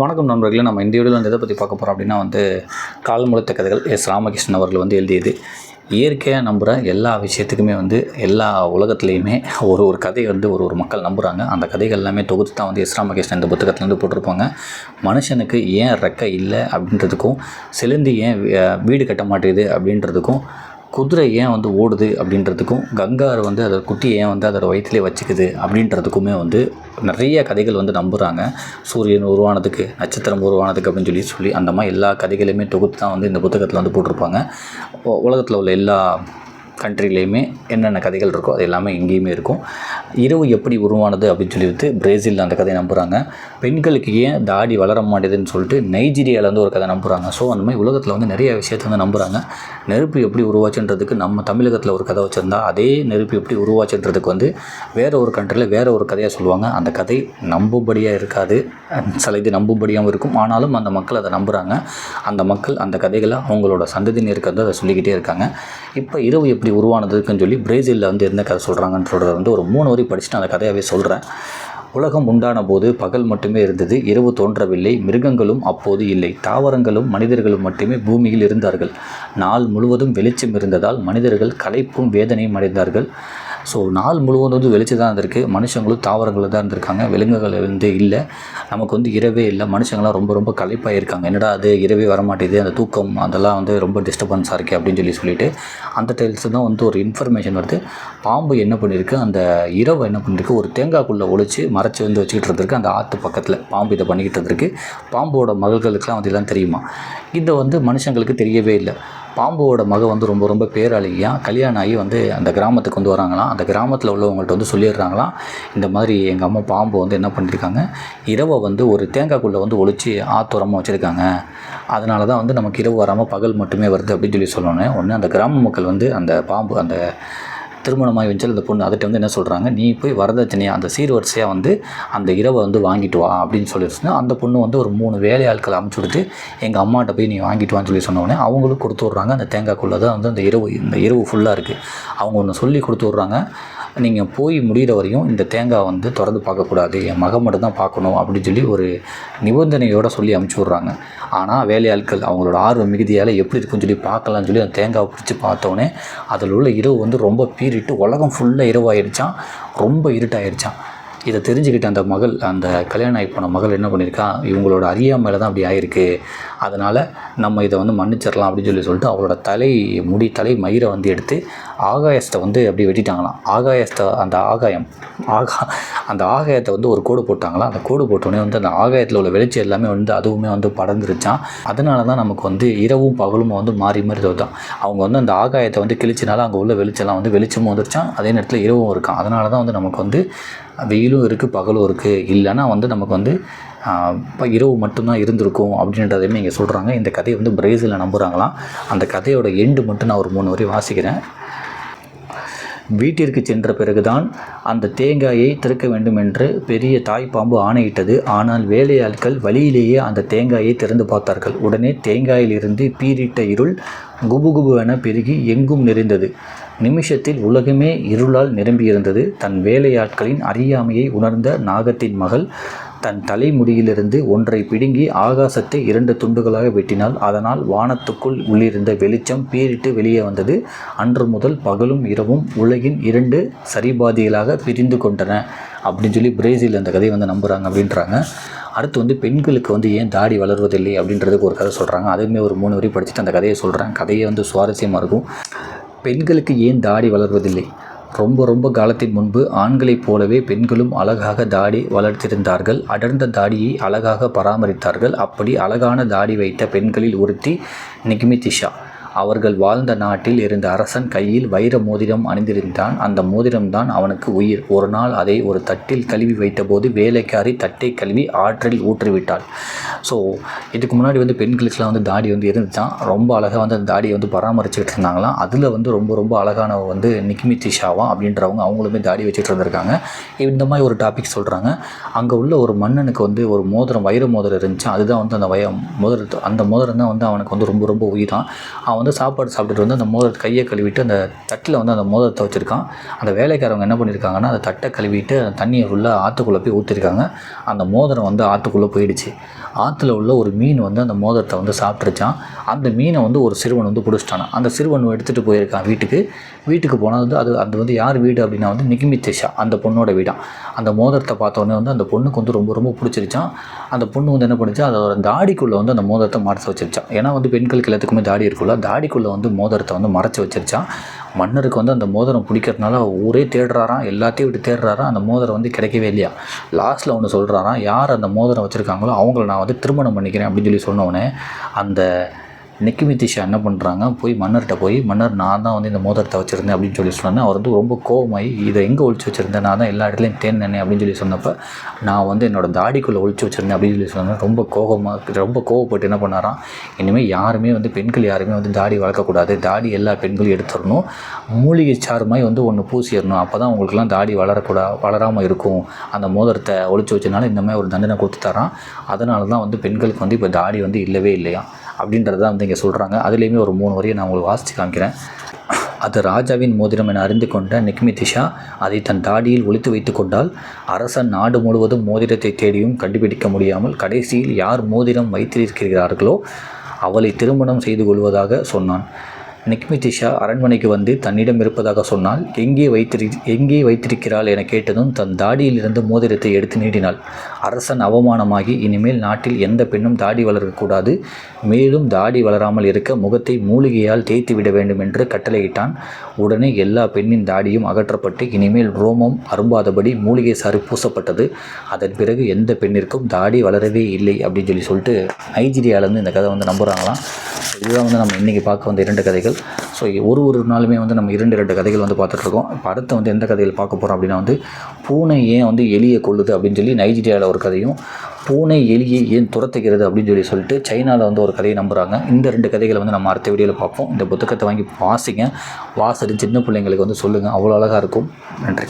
வணக்கம் நண்பர்களே. நம்ம இந்த வீடியோவில் எதை பற்றி பார்க்க போகிறோம் அப்படின்னா கால்முளைத்த கதைகள் ராமகிருஷ்ணன் அவர்கள் எழுதியது. இயற்கையாக நம்புகிற எல்லா விஷயத்துக்குமே எல்லா உலகத்துலேயுமே ஒரு கதை ஒரு மக்கள் நம்புகிறாங்க. அந்த கதைகள் எல்லாமே தொகுத்து தான் ராமகிருஷ்ணன் இந்த புத்தகத்தில் போட்டிருப்பாங்க. மனுஷனுக்கு ஏன் ரெக்கை இல்லை அப்படின்றதுக்கும், சிலந்தி ஏன் வீடு கட்ட மாட்டேங்குது அப்படின்றதுக்கும், குதிரை ஏன் ஓடுது அப்படின்றதுக்கும், கங்காரு அதோட குட்டியை ஏன் அதோட வயிற்றுலேயே வச்சுக்குது அப்படின்றதுக்குமே நிறைய கதைகள் நம்புகிறாங்க. சூரியன் உருவானதுக்கு, நட்சத்திரம் உருவானதுக்கு அப்படின்னு சொல்லி அந்த மாதிரி எல்லா கதைகளையுமே தொகுத்து தான் இந்த புத்தகத்தில் போட்டிருப்பாங்க. உலகத்தில் உள்ள எல்லா கண்ட்ரிலேயுமே என்னென்ன கதைகள் இருக்கோ அது எல்லாமே இங்கேயுமே இருக்கும். இரவு எப்படி உருவானது அப்படின்னு சொல்லிட்டு பிரேசிலில் அந்த கதையை நம்புகிறாங்க. பெண்களுக்கு ஏன் தாடி வளர மாட்டேதுன்னு சொல்லிட்டு நைஜீரியாவில் ஒரு கதை நம்புகிறாங்க. ஸோ அந்த மாதிரி உலகத்தில் நிறைய விஷயத்தை நம்புகிறாங்க. நெருப்பு எப்படி உருவாச்சுன்றதுக்கு நம்ம தமிழகத்தில் ஒரு கதை வச்சுருந்தா, அதே நெருப்பு எப்படி உருவாச்சுன்றதுக்கு வேறு ஒரு கண்ட்ரியில் வேறு ஒரு கதையாக சொல்லுவாங்க. அந்த கதை நம்பும்படியாக இருக்காது, சில இது நம்பும்படியாகவும் இருக்கும். ஆனாலும் அந்த மக்கள் அதை நம்புகிறாங்க. அந்த மக்கள் அந்த கதைகளை அவங்களோட சந்ததியினருக்கு அதை சொல்லிக்கிட்டே இருக்காங்க. இப்போ இரவு எப்படி உருவானதுக்குன்னு சொல்லி பிரேசிலில் என்ன கதை சொல்கிறாங்கன்றத ஒரு 3 வரி படிச்சுட்டு அந்த கதையாகவே சொல்கிறேன். உலகம் உண்டான போது பகல் மட்டுமே இருந்தது, இரவு தோன்றவில்லை. மிருகங்களும் அப்போது இல்லை. தாவரங்களும் மனிதர்களும் மட்டுமே பூமியில் இருந்தார்கள். நாள் முழுவதும் வெளிச்சம் இருந்ததால் மனிதர்கள் களைப்பும் வேதனையும் அடைந்தார்கள். ஸோ நாள் முழுவதும் வெளிச்சம் தான் இருந்திருக்கு. மனுஷங்களும் தாவரங்களும் தான் இருந்திருக்காங்க. விலங்குகள் இல்லை. நமக்கு இரவே இல்லை. மனுஷங்களாம் ரொம்ப களைப்பாக இருக்காங்க. என்னடா அது இரவே வரமாட்டேது, அந்த தூக்கம் அதெல்லாம் ரொம்ப டிஸ்டர்பன்ஸாக இருக்குது அப்படின்னு சொல்லிட்டு அந்த டைல்ஸ் தான் ஒரு இன்ஃபர்மேஷன் வருது. பாம்பு என்ன பண்ணியிருக்கு, அந்த இரவை என்ன பண்ணியிருக்கு, ஒரு தேங்காய்க்குள்ளே ஒழிச்சு மறைச்சி வச்சுக்கிட்டு இருந்திருக்கு. அந்த ஆற்று பக்கத்தில் பாம்பு இதை பண்ணிக்கிட்டு இருந்திருக்கு. பாம்போட மகள்களுக்கெல்லாம் இதெல்லாம் தெரியுமா? இதை மனுஷங்களுக்கு தெரியவே இல்லை. பாம்போட மக ரொம்ப பேரழகியாக கல்யாணம் ஆகி அந்த கிராமத்துக்கு வராங்களாம். அந்த கிராமத்தில் உள்ளவங்கள்ட்ட சொல்லிடுறாங்களாம், இந்த மாதிரி எங்கள் அம்மா பாம்பு என்ன பண்ணியிருக்காங்க, இரவை ஒரு தேங்காய்க்குள்ளே ஒழிச்சு ஆத்தோரமாக வச்சுருக்காங்க. அதனால தான் நமக்கு இரவு வராமல் பகல் மட்டுமே வருது அப்படின்னு சொல்லணும். ஒன்று அந்த கிராம மக்கள் அந்த பாம்பு அந்த திருமணமாகி வச்சால் அந்த பொண்ணு அதட்ட என்ன சொல்கிறாங்க, நீ போய் வரதட்சணையாக அந்த சீர்வரிசையாக அந்த இரவை வாங்கிட்டு வா அப்படின்னு சொல்லிடுச்சுன்னா, அந்த பொண்ணு ஒரு 3 வேலையாட்களை அமுச்சு விட்டு எங்கள் அம்மாட்ட போய் நீ வாங்கிட்டு வான்னு சொல்லி சொன்னோடனே அவங்களும் கொடுத்து விட்றாங்க. அந்த தேங்காய்க்குள்ளே தான் அந்த இரவு ஃபுல்லாக இருக்குது. அவங்க ஒன்று சொல்லி கொடுத்து விட்றாங்க, நீங்கள் போய் முடிகிற வரையும் இந்த தேங்காய் திறந்து பார்க்கக்கூடாது, என் மகன் மட்டும் தான் பார்க்கணும் அப்படின்னு சொல்லி ஒரு நிபந்தனையோடு சொல்லி அமுச்சு விட்றாங்க. ஆனால் வேலையாட்கள் அவங்களோட ஆர்வம் மிகுதியால் எப்படி இருக்குன்னு சொல்லி பார்க்கலான்னு சொல்லி அந்த தேங்காவை பிடிச்சி பார்த்தோன்னே அதில் உள்ள இரவு ரொம்ப பீறிட்டு உலகம் ஃபுல்லாக இரவாயிடுச்சான், ரொம்ப இருட்டாயிடுச்சான். இதை தெரிஞ்சுக்கிட்ட அந்த மகள், அந்த கல்யாணம் ஆகி போன மகள் என்ன பண்ணியிருக்கா, இவங்களோட அறியாமையில் தான் அப்படி ஆயிருக்கு, அதனால் நம்ம இதை மன்னிச்சிடலாம் அப்படின்னு சொல்லிட்டு அவளோட தலை மயிரை எடுத்து ஆகாயத்தை அப்படி வெட்டிட்டாங்களாம். ஆகாயத்தை அந்த ஆகாயத்தை ஒரு கோடு போட்டாங்களாம். அந்த கோடு போட்டோடனே அந்த ஆகாயத்தில் உள்ள வெளிச்சம் எல்லாமே அதுவுமே படர்ந்துருச்சான். அதனால தான் நமக்கு இரவும் பகலும் மாறி மாறி தான். அவங்க அந்த ஆகாயத்தை கிழிச்சினால அங்கே உள்ள வெளிச்சம்லாம் வெளிச்சமும் வந்துருச்சான், அதே நேரத்தில் இரவும் இருக்கான். அதனால தான் நமக்கு வெயிலும் இருக்குது பகலும் இருக்குது. இல்லைன்னா நமக்கு இப்போ இரவு மட்டும்தான் இருந்திருக்கும் அப்படின்றதையுமே இங்கே சொல்கிறாங்க. இந்த கதையை பிரேசிலில் நம்புகிறாங்களாம். அந்த கதையோட எண்டு மட்டும் நான் ஒரு 3 வரி வாசிக்கிறேன். வீட்டிற்கு சென்ற பிறகுதான் அந்த தேங்காயை திறக்க வேண்டும் என்று பெரிய தாய்ப்பாம்பு ஆணையிட்டது. ஆனால் வேலையாட்கள் வழியிலேயே அந்த தேங்காயை திறந்து பார்த்தார்கள். உடனே தேங்காயிலிருந்து பீரிட்ட இருள் குபுகுபுவென பெருகி எங்கும் நிறைந்தது. நிமிஷத்தில் உலகமே இருளால் நிரம்பியிருந்தது. தன் வேலையாட்களின் அறியாமையை உணர்ந்த நாகத்தின் மகள் தன் தலைமுடியிலிருந்து ஒன்றை பிடுங்கி ஆகாசத்தை 2 துண்டுகளாக வெட்டினாள். அதனால் வானத்துக்குள் உள்ளிருந்த வெளிச்சம் பீரிட்டு வெளியே வந்தது. அன்று முதல் பகலும் இரவும் உலகின் 2 சரிபாதிகளாக பிரிந்து கொண்டன அப்படின்னு சொல்லி பிரேசில் அந்த கதையை நம்புகிறாங்க அப்படின்றாங்க. அடுத்து பெண்களுக்கு ஏன் தாடி வளர்வதில்லை அப்படின்றதுக்கு ஒரு கதை சொல்கிறாங்க. அதுவுமே ஒரு 3 வரி படிச்சுட்டு அந்த கதையை சொல்கிறேன். கதையை சுவாரஸ்யமாக இருக்கும். பெண்களுக்கு ஏன் தாடி வளர்வதில்லை? ரொம்ப காலத்தின் முன்பு ஆண்களைப் போலவே பெண்களும் அழகாக தாடி வளர்த்திருந்தார்கள். அடர்ந்த தாடியை அழகாக பராமரித்தார்கள். அப்படி அழகான தாடி வைத்த பெண்களில் ஒருத்தி நிகிமிதிஷா. அவர்கள் வாழ்ந்த நாட்டில் இருந்த அரசன் கையில் வைர மோதிரம் அணிந்திருந்தான். அந்த மோதிரம்தான் அவனுக்கு உயிர். ஒரு நாள் அதை ஒரு தட்டில் கழுவி வைத்தபோது வேலைக்காரி தட்டை கழுவி ஆற்றில் ஊற்றிவிட்டாள். ஸோ இதுக்கு முன்னாடி பெண்களுக்கெலாம் தாடி இருந்துச்சான். ரொம்ப அழகாக அந்த தாடியை பராமரிச்சுக்கிட்டு இருந்தாங்களாம். அதில் ரொம்ப அழகானவ நிகிமிதிஷாவா அப்படின்றவங்க அவங்களுமே தாடி வச்சுட்டு இருந்திருக்காங்க. இந்த மாதிரி ஒரு டாபிக் சொல்கிறாங்க. அங்கே உள்ள ஒரு மன்னனுக்கு ஒரு மோதிரம், வைர மோதிரம் இருந்துச்சு. அதுதான் அந்த மோதிரம் தான் அவனுக்கு ரொம்ப உயிரான். அவன் சாப்பாடு சாப்பிட்டுட்டு அந்த மோதிரத்தை கையை கழுவிட்டு அந்த தட்டில் அந்த மோதிரத்தை வச்சுருக்கான். அந்த வேலைக்காரவங்க என்ன பண்ணியிருக்காங்கன்னா, அந்த தட்டை கழுவிட்டு அந்த தண்ணியை ஃபுல்லாக ஆற்றுக்குள்ளே போய் ஊற்றிருக்காங்க. அந்த மோதிரம் ஆற்றுக்குள்ளே போயிடுச்சு. ஆற்றுல உள்ள ஒரு மீன் வந்து அந்த மோதிரத்தை வந்து சாப்பிட்ருச்சான். அந்த மீனை வந்து ஒரு சிறுவன் வந்து பிடிச்சிட்டானா. அந்த சிறுவன் எடுத்துகிட்டு போயிருக்கான் வீட்டுக்கு போனால் வந்து அது வந்து யார் வீடு அப்படின்னா வந்து நிகிமித்திஷா, அந்த பொண்ணோட வீடாம். அந்த மோதிரத்தை பார்த்தோன்னே வந்து அந்த பொண்ணுக்கு வந்து ரொம்ப ரொம்ப பிடிச்சிருச்சான். அந்த பொண்ணு வந்து என்ன பண்ணிச்சா, அதோட தாடிக்குள்ளே வந்து அந்த மோதிரத்தை மறைச்சி வச்சிருச்சான். ஏன்னா வந்து பெண்களுக்கு எல்லாத்துக்குமே தாடி இருக்குல்ல, தாடிக்குள்ளே வந்து மோதிரத்தை வந்து மறைச்சி வச்சிருச்சான். மன்னருக்கு வந்து அந்த மோதிரம் பிடிக்கிறதுனால ஊரே தேடுறாராம், எல்லாத்தையும் விட்டு தேடுறாராம். அந்த மோதிரம் வந்து கிடைக்கவே இல்லையா. லாஸ்ட்டில் ஒன்று சொல்கிறாராம், யார் அந்த மோதிரம் வச்சுருக்காங்களோ அவங்கள நான் வந்து திருமணம் பண்ணிக்கிறேன் அப்படின்னு சொல்லி சொன்னோடனே அந்த நிக்கிமித்திஷா என்ன பண்ணுறாங்க, மன்னர்கிட்ட போய் மன்னர் நான் தான் வந்து இந்த மோதிரத்தை வச்சுருந்தேன் அப்படின்னு சொல்லி சொன்னேன். அவர் வந்து ரொம்ப கோவமாகி இதை எங்கே ஒழிச்சு வச்சுருந்தேன், நான் தான் எல்லா இடத்துலையும் தேர்ந்தேனே அப்படின்னு சொல்லி சொன்னப்போ நான் வந்து என்னோடய தாடிக்குள்ளே ஒழிச்சு வச்சுருந்தேன் அப்படின்னு சொல்லி சொன்னேன். ரொம்ப கோவப்பட்டு என்ன பண்ணாராம், இனிமேல் யாருமே வந்து பெண்கள் யாருமே வந்து தாடி வளர்க்கக்கூடாது, தாடி எல்லா பெண்களும் எடுத்துடணும், மூலிகை சாறுமாய் வந்து ஒன்று பூசிடணும், அப்போ தான் உங்களுக்குலாம் தாடி வளராமல் இருக்கும், அந்த மோதிரத்தை ஒழிச்சு வச்சனால இந்த மாதிரி ஒரு தண்டனை கொடுத்துட்டாராம். அதனால தான் வந்து பெண்களுக்கு வந்து இப்போ தாடி வந்து இல்லவே இல்லையா அப்படின்றத வந்து இங்கே சொல்கிறாங்க. அதுலேயுமே ஒரு 3 வரியை நான் உங்களுக்கு வாசித்து காமிக்கிறேன். அது ராஜாவின் மோதிரம் என அறிந்து கொண்ட நிக்மிதிஷா அதை தன் தாடியில் ஒளித்து வைத்து கொண்டால் அரசன் நாடு முழுவதும் மோதிரத்தை தேடியும் கண்டுபிடிக்க முடியாமல் கடைசியில் யார் மோதிரம் வைத்திருக்கிறார்களோ அவளை திருமணம் செய்து கொள்வதாக சொன்னான். நிக்மிதிஷா அரண்மனைக்கு வந்து தன்னிடம் இருப்பதாக சொன்னால் எங்கே வைத்திருக்கிறாள் என கேட்டதும் தன் தாடியில் இருந்து மோதிரத்தை எடுத்து நீட்டினாள். அரசன் அவமானமாகி இனிமேல் நாட்டில் எந்த பெண்ணும் தாடி வளர்க்கக்கூடாது, மேலும் தாடி வளராமல் இருக்க முகத்தை மூலிகையால் தேய்த்து விட வேண்டும் என்று கட்டளையிட்டான். உடனே எல்லா பெண்ணின் தாடியும் அகற்றப்பட்டு இனிமேல் ரோமம் அரும்பாதபடி மூலிகை சாறு பூசப்பட்டது. அதன் பிறகு எந்த பெண்ணிற்கும் தாடி வளரவே இல்லை அப்படின்னு சொல்லிட்டு நைஜீரியாவிலேருந்து இந்த கதை வந்து நம்புகிறாங்களாம். இதுதான் வந்து நம்ம இன்றைக்கி பார்க்க வந்த 2 கதைகள். ஸோ ஒரு நாளுமே வந்து நம்ம 2 கதைகள் வந்து பார்த்துட்ருக்கோம். இப்போ அடுத்து வந்து எந்த கதைகள் பார்க்க போகிறோம் அப்படின்னா வந்து பூனை ஏன் வந்து எலியை கொல்லுது அப்படின்னு சொல்லி நைஜீரியாவில் ஒரு கதையும், பூனை எலியை ஏன் துரத்துகிறது அப்படின்னு சொல்லிட்டு சைனாவில் வந்து ஒரு கதையை நம்புகிறாங்க. இந்த 2 கதைகளை வந்து நம்ம அடுத்த வீடியோவில் பார்ப்போம். இந்த புத்தகத்தை வாங்கி வாசிங்க, சின்ன பிள்ளைங்களுக்கு வந்து சொல்லுங்கள், அவ்வளோ அழகாக இருக்கும். நன்றி.